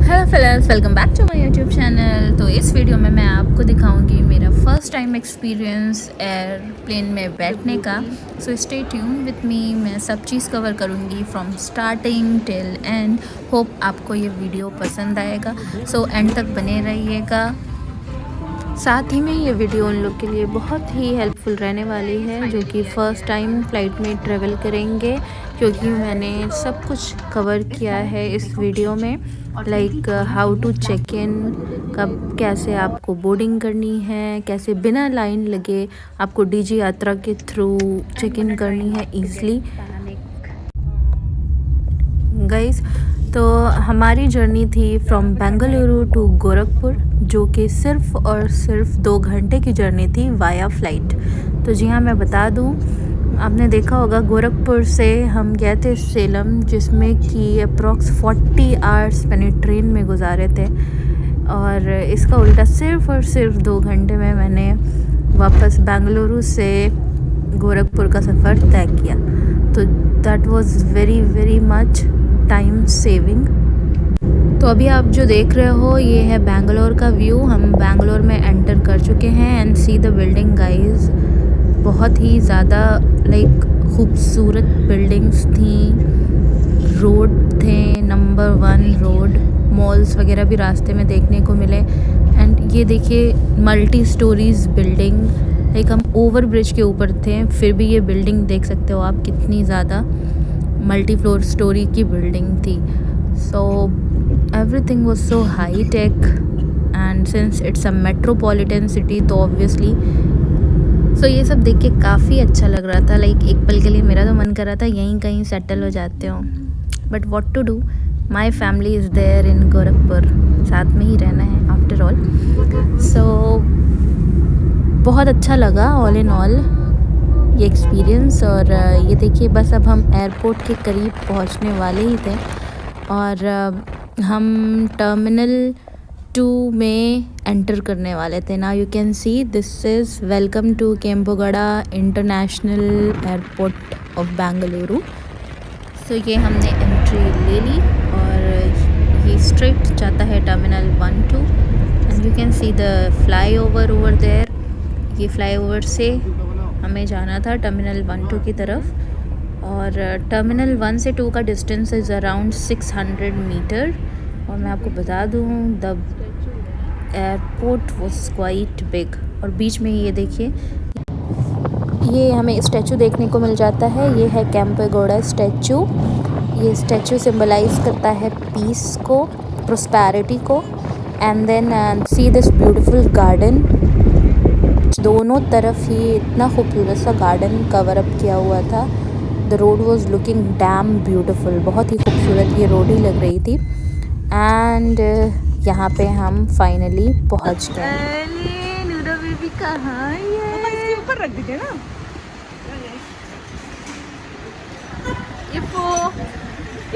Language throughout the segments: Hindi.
Hello friends, welcome back to my YouTube channel. तो इस वीडियो में मैं आपको दिखाऊंगी मेरा फर्स्ट टाइम एक्सपीरियंस एयरप्लेन में बैठने का। So stay tune with me. मैं सब चीज़ कवर करूंगी from starting till and. Hope आपको ये वीडियो पसंद आएगा। सो एंड तक बने रहिएगा। साथ ही में ये वीडियो उन लोग के लिए बहुत ही हेल्पफुल रहने वाली है जो कि फ़र्स्ट टाइम फ़्लाइट में ट्रैवल करेंगे, क्योंकि मैंने सब कुछ कवर किया है इस वीडियो में। Like how to check in, कब कैसे आपको बोर्डिंग करनी है, कैसे बिना लाइन लगे आपको डीजी यात्रा के थ्रू चेक इन करनी है ईज़िली। गाइस, तो हमारी जर्नी थी फ्रॉम बेंगलुरु टू गोरखपुर, जो कि सिर्फ़ और सिर्फ 2 घंटे की जर्नी थी वाया फ़्लाइट। तो जी हाँ, मैं बता दूँ, आपने देखा होगा गोरखपुर से हम गए थे सेलम, जिसमें कि अप्रॉक्स 40 आवर्स मैंने ट्रेन में गुजारे थे। और इसका उल्टा सिर्फ़ और सिर्फ 2 घंटे में मैंने वापस बेंगलुरु से गोरखपुर का सफ़र तय किया। तो that was very very much time saving. तो अभी आप जो देख रहे हो ये है बेंगलोर का व्यू। हम बेंगलोर में एंटर कर चुके हैं and see the building guys. बहुत ही ज़्यादा लाइक खूबसूरत बिल्डिंग्स थी, रोड थे, नंबर 1 रोड, मॉल्स वगैरह भी रास्ते में देखने को मिले। एंड ये देखिए मल्टी स्टोरीज बिल्डिंग, लाइक हम ओवर ब्रिज के ऊपर थे, फिर भी ये बिल्डिंग देख सकते हो आप कितनी ज़्यादा मल्टी फ्लोर स्टोरी की बिल्डिंग थी। So everything was so high tech and since it's a metropolitan city तो ऑब्वियसली सो ये सब देख के काफ़ी अच्छा लग रहा था। लाइक एक पल के लिए मेरा तो मन कर रहा था यहीं कहीं सेटल हो जाते हो, but what to do, my family is there in Gorakhpur, साथ में ही रहना है आफ्टर ऑल। सो बहुत अच्छा लगा ऑल इन ऑल ये एक्सपीरियंस। और ये देखिए बस अब हम एयरपोर्ट के करीब पहुंचने वाले ही थे और हम टर्मिनल 2 में एंटर करने वाले थे। Now you can see this is welcome to Kempegowda international airport of Bengaluru. So ये हमने एंट्री ले ली और ये स्ट्रेट जाता है terminal 1-2 and you can see the flyover there. ये फ्लाई ओवर से हमें जाना था टर्मिनल 1-2 की तरफ और टर्मिनल 1 से 2 का डिस्टेंस इज़ अराउंड 600 मीटर। और मैं आपको बता दूँ the airport was quite big. और बीच में ये देखिए ये हमें स्टैचू देखने को मिल जाता है। ये है केम्पेगौड़ा स्टैचू। ये स्टैचू सिंबलाइज करता है पीस को, प्रोस्पैरिटी को। And then see this beautiful garden, दोनों तरफ ही इतना खूबसूरत सा गार्डन कवर अप किया हुआ था। The road was looking dam beautiful, बहुत ही खूबसूरत ये रोड ही लग रही थी। एंड यहाँ पे हम फाइनली पहुँच गए। नूरा बेबी कहाँ है? इसके ऊपर रख दीजिए ना।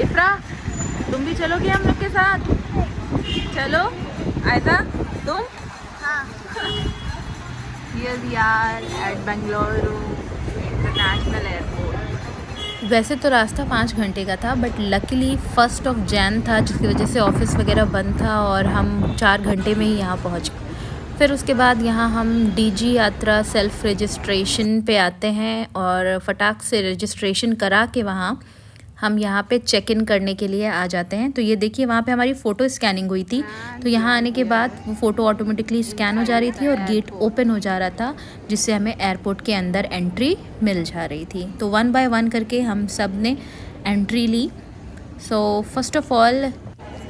इफ्रा, तुम भी चलोगे हम लोग के साथ? चलो आयता, तुम? हाँ। यार एट बेंगलुरु इंटरनेशनल एयरपोर्ट। वैसे तो रास्ता 5 घंटे का था, बट लकीली 1 जैन था, जिसकी वजह से ऑफिस वगैरह बंद था और हम 4 घंटे में ही यहाँ पहुँच गए। फिर उसके बाद यहाँ हम डीजी यात्रा सेल्फ रजिस्ट्रेशन पे आते हैं और फटाक से रजिस्ट्रेशन करा के वहाँ हम यहाँ पे चेक इन करने के लिए आ जाते हैं। तो ये देखिए वहाँ पे हमारी फ़ोटो स्कैनिंग हुई थी, तो यहाँ आने के बाद वो फ़ोटो ऑटोमेटिकली स्कैन हो जा रही थी और गेट ओपन हो जा रहा था, जिससे हमें एयरपोर्ट के अंदर एंट्री मिल जा रही थी। तो 1 बाय 1 करके हम सब ने एंट्री ली। सो फर्स्ट ऑफ़ ऑल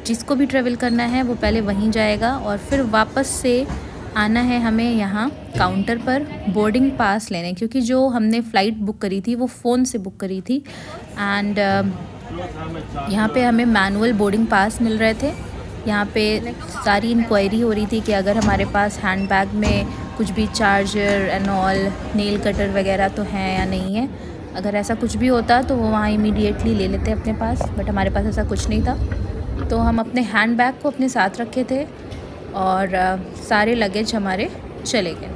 जिसको भी ट्रैवल करना है वो पहले वहीं जाएगा और फिर वापस से आना है हमें यहाँ काउंटर पर बोर्डिंग पास लेने, क्योंकि जो हमने फ़्लाइट बुक करी थी वो फ़ोन से बुक करी थी। एंड यहाँ पे हमें मैनुअल बोर्डिंग पास मिल रहे थे। यहाँ पे सारी इंक्वायरी हो रही थी कि अगर हमारे पास हैंड बैग में कुछ भी charger and all, nail cutter वगैरह तो हैं या नहीं है। अगर ऐसा कुछ भी होता तो वो वहाँ इमीडिएटली ले लेते अपने पास, बट हमारे पास ऐसा कुछ नहीं था। तो हम अपने हैंड बैग को अपने साथ रखे थे और सारे लगेज हमारे चले गए।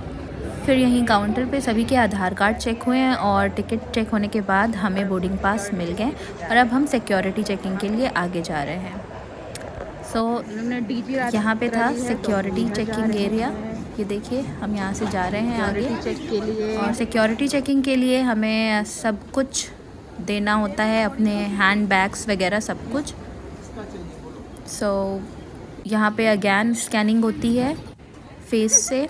फिर यहीं काउंटर पे सभी के आधार कार्ड चेक हुए हैं और टिकट चेक होने के बाद हमें बोर्डिंग पास मिल गए और अब हम सिक्योरिटी चेकिंग के लिए आगे जा रहे हैं। सो यहाँ पे था सिक्योरिटी चेकिंग एरिया। ये देखिए हम यहाँ से जा रहे हैं आगे चेक के लिए। और सिक्योरिटी चेकिंग के लिए हमें सब कुछ देना होता है, अपने हैंड बैग्स वगैरह सब कुछ। सो यहाँ पे अगेन स्कैनिंग होती है फेस से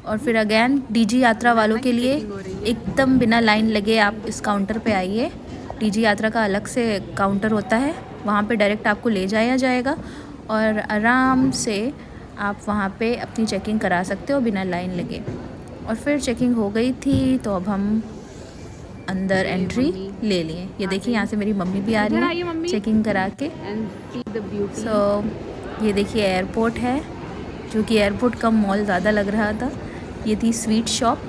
और फिर अगेन डीजी यात्रा वालों के लिए एकदम बिना लाइन लगे आप इस काउंटर पे आइए। डीजी यात्रा का अलग से काउंटर होता है, वहाँ पे डायरेक्ट आपको ले जाया जाएगा और आराम से आप वहाँ पे अपनी चेकिंग करा सकते हो बिना लाइन लगे। और फिर चेकिंग हो गई थी तो अब हम अंदर एंट्री ले लिए। ये देखिए यहाँ से मेरी मम्मी भी आ रही है चेकिंग करा के। सो ये देखिए एयरपोर्ट है, जो कि एयरपोर्ट का मॉल ज़्यादा लग रहा था। ये थी स्वीट शॉप,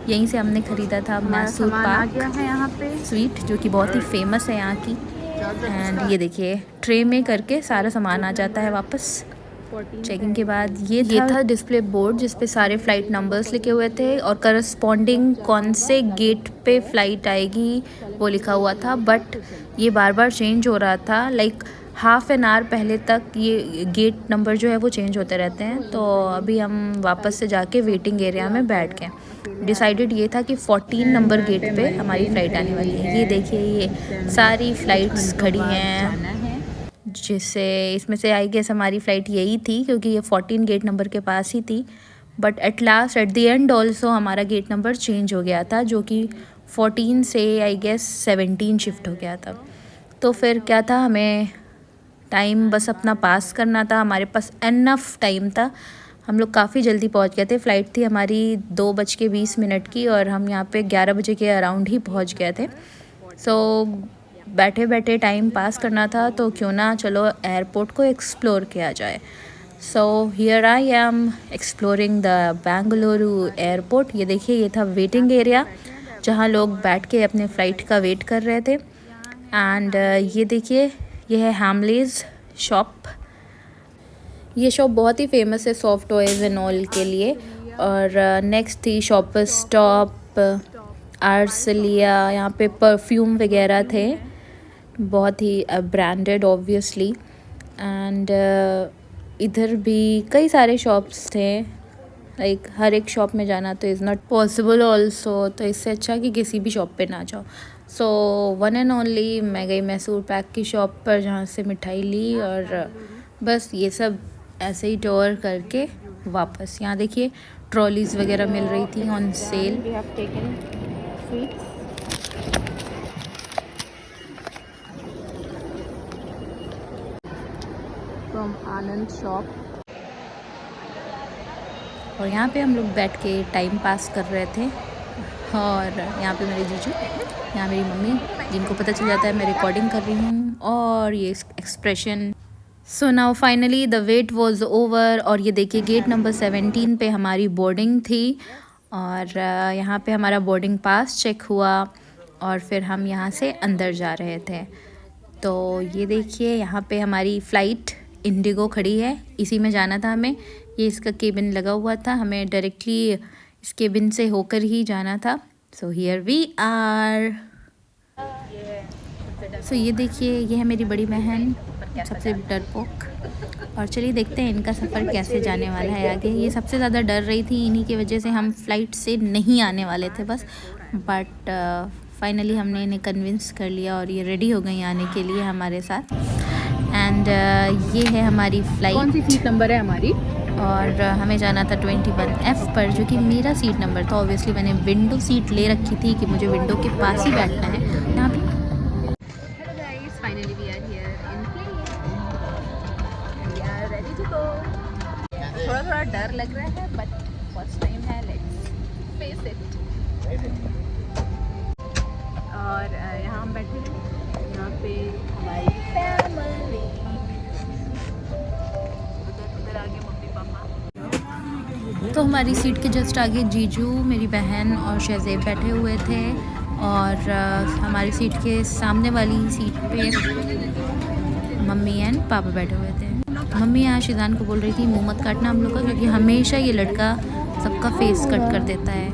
यहीं से हमने ख़रीदा था मैसूर पाक है यहाँ पे स्वीट, जो कि बहुत ही फेमस है यहाँ की। एंड ये देखिए ट्रे में करके सारा सामान आ जाता है वापस चेकिंग के बाद। ये था डिस्प्ले बोर्ड जिस पे सारे फ़्लाइट नंबर्स लिखे हुए थे और करस्पॉन्डिंग कौन से गेट पे फ़्लाइट आएगी वो लिखा हुआ था। बट ये बार बार चेंज हो रहा था, लाइक हाफ़ एन आवर पहले तक ये गेट नंबर जो है वो चेंज होते रहते हैं। तो अभी हम वापस से जाके वेटिंग एरिया में बैठ गए। डिसाइडेड ये था कि 14 नंबर गेट पे हमारी फ़्लाइट आने वाली है। ये देखिए ये सारी फ़्लाइट्स खड़ी हैं, जिससे इसमें से आई गेस हमारी फ़्लाइट यही थी क्योंकि ये 14 गेट नंबर के पास ही थी। But at last at the end also हमारा गेट नंबर चेंज हो गया था, जो कि 14 से आई गेस 17 शिफ्ट हो गया था। तो फिर क्या था, हमें टाइम बस अपना पास करना था, हमारे पास इनफ टाइम था। हम लोग काफ़ी जल्दी पहुंच गए थे। फ़्लाइट थी हमारी 2:20 की और हम यहाँ पे 11 बजे के अराउंड ही पहुंच गए थे। सो बैठे बैठे टाइम पास करना था तो क्यों ना चलो एयरपोर्ट को एक्सप्लोर किया जाए। So here I am exploring the Bengaluru airport. ये देखिए ये था वेटिंग एरिया जहाँ लोग बैठ के अपने फ़्लाइट का वेट कर रहे थे। एंड ये देखिए ये है हैमलेस शॉप। ये शॉप बहुत ही फेमस है सॉफ्ट टॉयज़ एंड ऑल के लिए। और नेक्स्ट थी शॉपर स्टॉप, आर्सलिया, यहाँ पे परफ्यूम वगैरह थे, बहुत ही ब्रांडेड ऑब्वियसली। एंड इधर भी कई सारे शॉप्स थे, लाइक हर एक शॉप में जाना तो इज़ नॉट पॉसिबल ऑल्सो, तो इससे अच्छा कि किसी भी शॉप पे ना जाओ। सो वन एंड ओनली मैं गई मैसूर पाक की शॉप पर, जहाँ से मिठाई ली और बस ये सब ऐसे ही टूर करके वापस। यहाँ देखिए ट्रॉलीज़ वगैरह मिल रही थी on sale. From Anand shop. और यहाँ पे हम लोग बैठ के टाइम पास कर रहे थे। और यहाँ पे मेरे जीजू, यहाँ मेरी मम्मी, जिनको पता चल जाता है मैं रिकॉर्डिंग कर रही हूँ, और ये expression. So now finally the wait was over. और ये देखिए गेट नंबर 17 पे हमारी बोर्डिंग थी और यहाँ पे हमारा बोर्डिंग पास चेक हुआ और फिर हम यहाँ से अंदर जा रहे थे। तो ये देखिए यहाँ पे हमारी फ़्लाइट इंडिगो खड़ी है, इसी में जाना था हमें। ये इसका केबिन लगा हुआ था, हमें डायरेक्टली इस केबिन से होकर ही जाना था। So here we are. So ये देखिए ये है मेरी बड़ी बहन, सबसे डरपोक। और चलिए देखते हैं इनका सफ़र कैसे जाने वाला है आगे। ये सबसे ज़्यादा डर रही थी, इन्हीं की वजह से हम फ़्लाइट से नहीं आने वाले थे बस। बट फाइनली हमने इन्हें कन्विंस कर लिया और ये रेडी हो गई आने के लिए हमारे साथ। एंड ये है हमारी फ़्लाइट। कौन सी सीट नंबर है हमारी? और हमें जाना था 21F पर, जो कि मेरा सीट नंबर था। ऑब्वियसली मैंने विंडो सीट ले रखी थी कि मुझे विंडो के पास ही बैठना है यहाँ पे। थोड़ा डर लग रहा है बट फर्स्ट टाइम है, लेट्स फेस इट। और यहाँ हम बैठे हैं, यहाँ पे हमारी फैमिली, उधर आगे मम्मी पापा। तो हमारी सीट के जस्ट आगे जीजू, मेरी बहन और शहज़ेब बैठे हुए थे। और हमारी सीट के सामने वाली सीट पे मम्मी एंड पापा बैठे हुए थे। मम्मी यहाँ शिजान को बोल रही थी मुँह मत काटना हम लोग का, क्योंकि हमेशा ये लड़का सबका फेस कट कर देता है,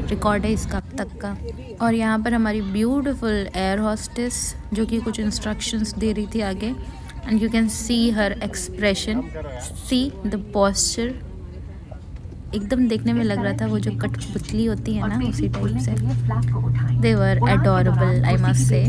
रिकॉर्ड है इसका अब तक का। और यहाँ पर हमारी ब्यूटीफुल एयर होस्टेस जो कि कुछ इंस्ट्रक्शंस दे रही थी आगे। and you can see her expression, see the posture. एकदम देखने में लग रहा था वो जो कठपुतली होती है ना, उसी टाइप से. They were adorable, I must say.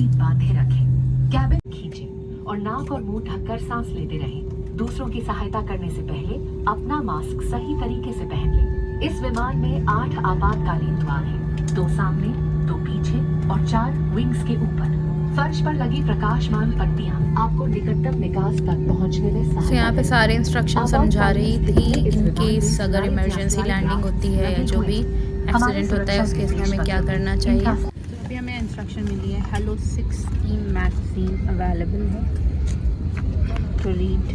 Cabin खींचे और नाक और मुंह ढककर सांस लेते रहें। दूसरों की सहायता करने से पहले अपना मास्क सही तरीके से पहन लें। इस विमान में 8 आपातकालीन द्वार हैं, 2 सामने, 2 पीछे और 4 विंग्स के ऊपर। फर्श पर लगी प्रकाशमान पट्टियां आपको निकटतम निकास तक पहुंचने में सहायता तो यहाँ पे सारे इंस्ट्रक्शन समझा रही थी इन केस अगर इमरजेंसी लैंडिंग होती है या जो भी एक्सीडेंट होता है उस केस में हमें क्या करना चाहिए. अभी हमें इंस्ट्रक्शन मिली है हेलो 16 मैगजीन अवेलेबल है टू रीड.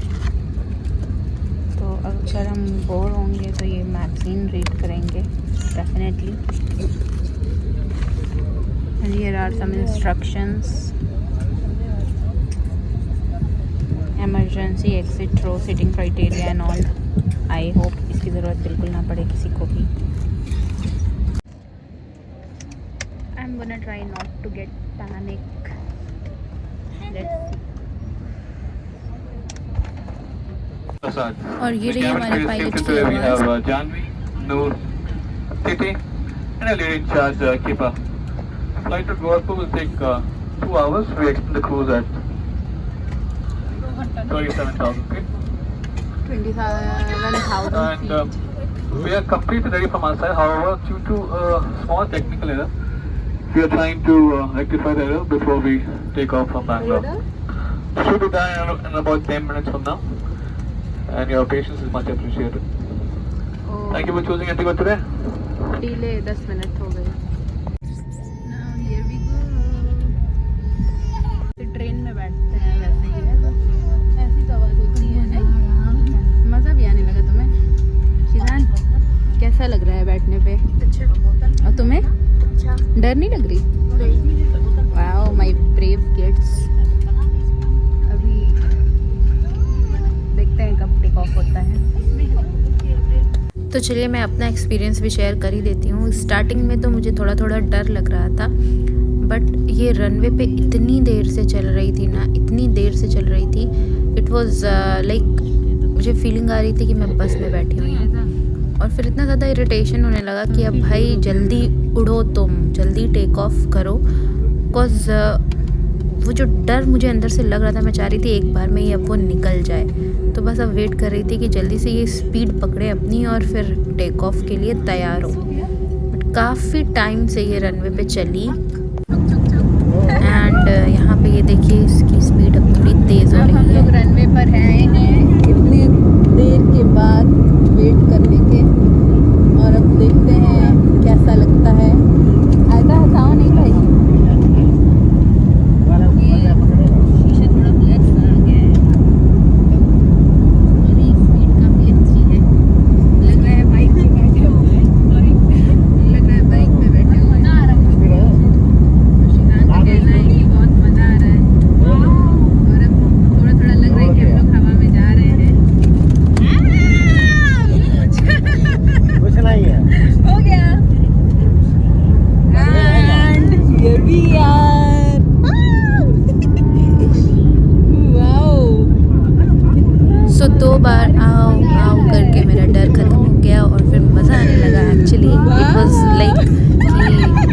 तो अगर हम बोर होंगे तो ये मैगजीन रीड करेंगे definitely. And here are some instructions. Emergency exit row sitting criteria and all. I hope इसकी ज़रूरत बिल्कुल ना पड़े किसी को भी. I'm gonna try not to get panic. Let's see. और ये रही हमारे पायलट की We आवाज़. have Janvi, Noor, Titi, and a lead in charge, Kipa. Flight to Gorakhpur will take 2 hours. We extend the cruise at 37,000 feet. 27,000 And feet. we are completely ready from our side. However, due to a small technical error, we are trying to rectify the error before we take off from Bangalore. Should be done in about 10 minutes from now. And your patience is much appreciated. Oh, Thank you for choosing Indigo today. delay 10 minute हो गए. Now here we go. तो ट्रेन में बैठते हैं वैसे ही है. ऐसी तो आवाज़ होती है नहीं. मज़ा भी आने लगा तुम्हें. शिदान कैसा लग रहा है बैठने पे? और तुम्हें डर नहीं लग रही? Wow my brave kids. अभी देखते हैं कब टेक ऑफ होता है. तो चलिए मैं अपना एक्सपीरियंस भी शेयर कर ही देती हूँ. स्टार्टिंग में तो मुझे थोड़ा थोड़ा डर लग रहा था, बट ये रनवे पे इतनी देर से चल रही थी ना, इतनी देर से चल रही थी. इट वाज लाइक मुझे फीलिंग आ रही थी कि मैं बस में बैठी हुई हूँ. और फिर इतना ज़्यादा इरिटेशन होने लगा कि अब भाई जल्दी उड़ो, तुम जल्दी टेक ऑफ करो. बिकॉज वो जो डर मुझे अंदर से लग रहा था, मैं चाह रही थी एक बार में ही अब वो निकल जाए. तो बस अब वेट कर रही थी कि जल्दी से ये स्पीड पकड़े अपनी और फिर टेक ऑफ के लिए तैयार हो. बट काफ़ी टाइम से ये रनवे पे चली. एंड यहाँ पे ये देखिए इसकी स्पीड अब थोड़ी तेज़ हो अब हम रही लोग है. रनवे पर हैं इतने देर के बाद वेट करने के. और अब देखते हैं कैसा लगता है. ऐसा हंसाओ नहीं भाई. ये शीशा थोड़ा ब्लैक सा आ गया है. और ये स्पीड काफ़ी अच्छी है. लग रहा है बाइक में बैठे हुए हैं. लग रहा है बाइक में बैठे हुए हैं. और शिदान का कहना है कि बहुत मज़ा आ रहा है. और अब थोड़ा थोड़ा लग रहा है कि हम लोग हवा में जा रहे हैं. कुछ नहीं है. हो गया. And here we are. Wow. सो 2 बार आओ आओ करके मेरा डर ख़त्म हो गया और फिर मज़ा आने लगा. एक्चुअली इट वाज लाइक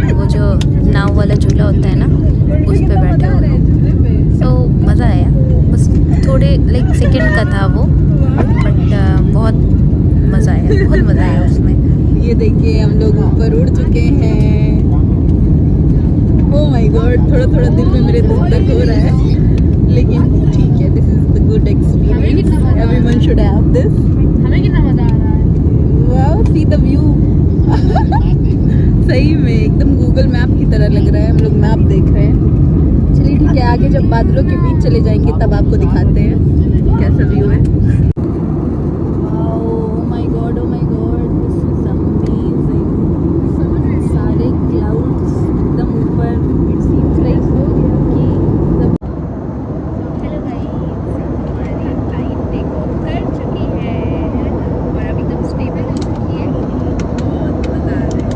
कि वो जो नाव वाला झूला होता है ना, उस पे बैठे हुए. सो मज़ा आया. बस थोड़े लाइक सेकंड का था वो, बट बहुत मज़ा आया, बहुत मज़ा आया उसमें. ये देखिए हम लोग ऊपर उड़ चुके हैं. ओह माय गॉड, थोड़ा थोड़ा दिल में मेरे दर्द हो रहा है, लेकिन ठीक है. This is the good experience. Everyone should have this. हमें कितना मजा आ रहा है. Wow, see the view. सही में एकदम गूगल मैप की तरह लग रहा है. हम लोग मैप देख रहे हैं. चलिए ठीक है, आगे जब बादलों के बीच चले जाएंगे तब आपको दिखाते हैं कैसा व्यू है. सारे क्लाउड्स एकदम ऊपर. इट सीम्स लाइक कि हेलो गाइस, हमारी फ्लाइट टेक ऑफ कर चुकी है और अब एकदम स्टेबल हो चुकी है. बहुत मज़ा आ रहा है.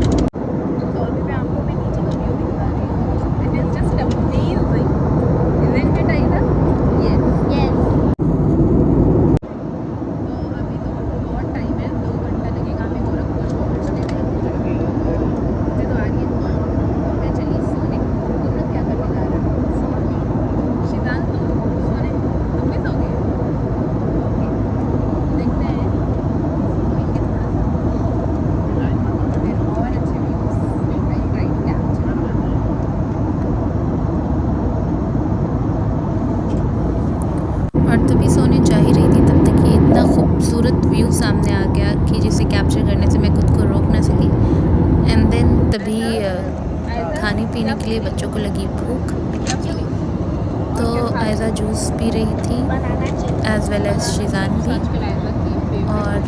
तो अभी मैं आपको मैं नीचे का व्यू दिखा रही हूँ. It is just amazing. Isn't it Aida? Yes. खूबसूरत व्यू सामने आ गया कि जिसे कैप्चर करने से मैं खुद को रोक ना सकी। एंड देन तभी खाने पीने के लिए बच्चों को लगी भूख, तो आयज़ा जूस पी रही थी एज़ वेल एज़ शिज़ान भी, और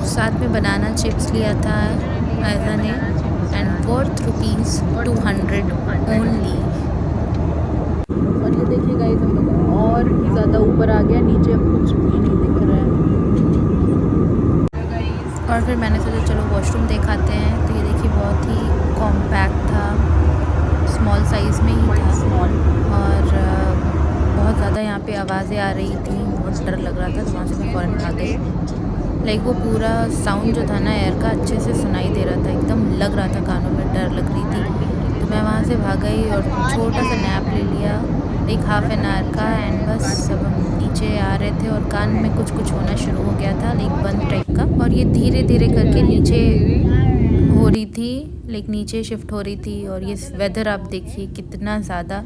साथ में बनाना चिप्स लिया था आयज़ा ने, एंड वर्थ ₹200 ओनली। और ये देखिए गाइस, हम लोग और भी ज़्यादा ऊपर आ गया, नीचे अब कुछ भी नहीं दिख रहा है। और फिर मैंने सोचा चलो वॉशरूम दिखाते हैं। तो ये देखिए बहुत ही कॉम्पैक्ट था, स्मॉल साइज़ में ही था, और बहुत ज़्यादा यहाँ पे आवाज़ें आ रही थी, बहुत डर लग रहा था, तो वहाँ से मैं फ़ौरन भाग गई। लाइक वो पूरा साउंड जो था ना एयर का अच्छे से सुनाई दे रहा था, एकदम लग रहा था कानों में, डर लग रही थी। तो मैं वहाँ से भाग गई और छोटा सा नैप ले लिया, एक ½ एन आवर का, एंड बस अब हम नीचे आ रहे थे और कान में कुछ कुछ होना शुरू हो गया था, लाइक बंद टाइप का, और ये धीरे धीरे करके नीचे हो रही थी, लाइक नीचे शिफ्ट हो रही थी। और ये वेदर आप देखिए कितना ज़्यादा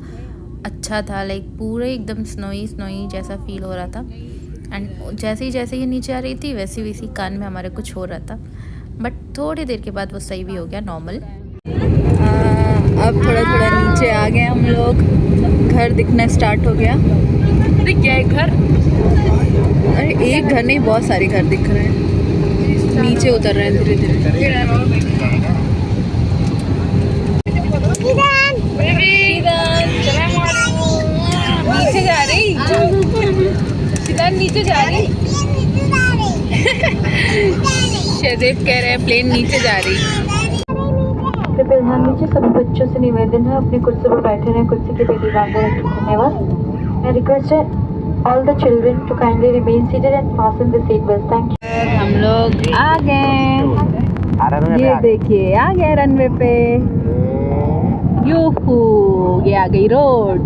अच्छा था, लाइक पूरे एकदम स्नोई जैसा फील हो रहा था। एंड जैसे ही नीचे आ रही थी वैसे वैसे कान में हमारे कुछ हो रहा था, बट थोड़ी देर के बाद वो सही भी हो गया, नॉर्मल। अब थोड़ा थोड़ा नीचे आ गए हम लोग, घर दिखना स्टार्ट हो गया। दिख गया एक घर, अरे एक घर नहीं, बहुत सारे घर दिख रहे हैं, नीचे उतर रहे हैं धीरे धीरे। नीचे जा रही, शिदान नीचे जा रही। शहदेव कह रहे हैं प्लेन नीचे जा रही। कृपया ध्यान दीजिए, सभी बच्चों से निवेदन है अपनी कुर्सी पर बैठे रहें, कुर्सी के पीछे बांधे रखें। धन्यवाद। मैं रिक्वेस्ट है all the children to kindly remain seated and fasten the seat belt. Thank you. हम लोग आ गए, ये देखिए आ गए रनवे पे। यूहू, ये आ गई रोड।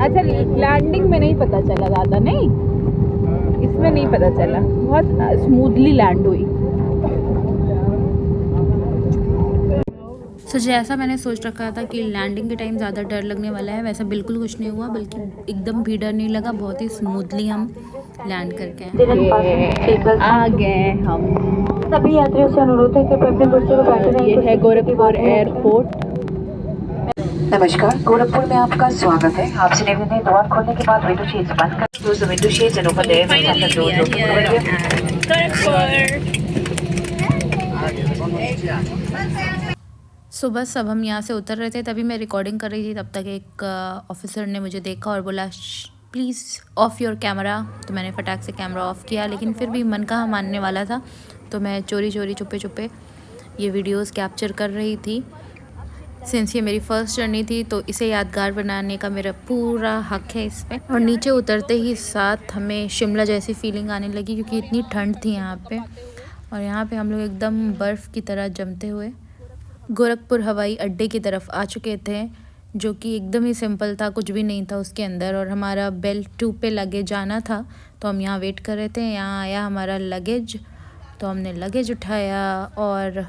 अच्छा, लैंडिंग में नहीं पता चला ज़्यादा, नहीं इसमें नहीं पता चला, बहुत स्मूथली लैंड हुई। सो जैसा मैंने सोच रखा था कि लैंडिंग के टाइम ज़्यादा डर लगने वाला है, वैसा बिल्कुल कुछ नहीं हुआ, बल्कि एकदम भी डर नहीं लगा, बहुत ही स्मूथली हम लैंड करके आए। आ गए हम। सभी यात्रियों से अनुरोध है कि अपनी कुर्सी पर बैठे रहें। ये है गोरखपुर एयरपोर्ट। नमस्कार, गोरखपुर में आपका स्वागत है। आपसे निवेदन है द्वार खोलने के बाद विंडो शेड्स बंद कर close the window shades and open the air. So बस अब हम यहाँ से उतर रहे थे, तभी मैं रिकॉर्डिंग कर रही थी, तब तक एक ऑफिसर ने मुझे देखा और बोला प्लीज़ ऑफ़ योर कैमरा। तो मैंने फटाक से कैमरा ऑफ़ किया, लेकिन फिर भी मन का मानने वाला था, तो मैं चोरी छुपे ये वीडियोस कैप्चर कर रही थी। सिंस ये मेरी फ़र्स्ट जर्नी थी, तो इसे यादगार बनाने का मेरा पूरा हक है इस पे। और नीचे उतरते ही साथ हमें शिमला जैसी फीलिंग आने लगी, क्योंकि इतनी ठंड थी यहाँ पे, और यहाँ पे हम लोग एकदम बर्फ़ की तरह जमते हुए गोरखपुर हवाई अड्डे की तरफ आ चुके थे, जो कि एकदम ही सिंपल था, कुछ भी नहीं था उसके अंदर। और हमारा बेल 2 पे लगेज जाना था, तो हम यहाँ वेट कर रहे थे। यहाँ आया हमारा लगेज, तो हमने लगेज उठाया और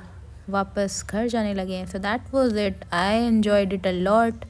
वापस घर जाने लगे। So that was it. I enjoyed it a lot.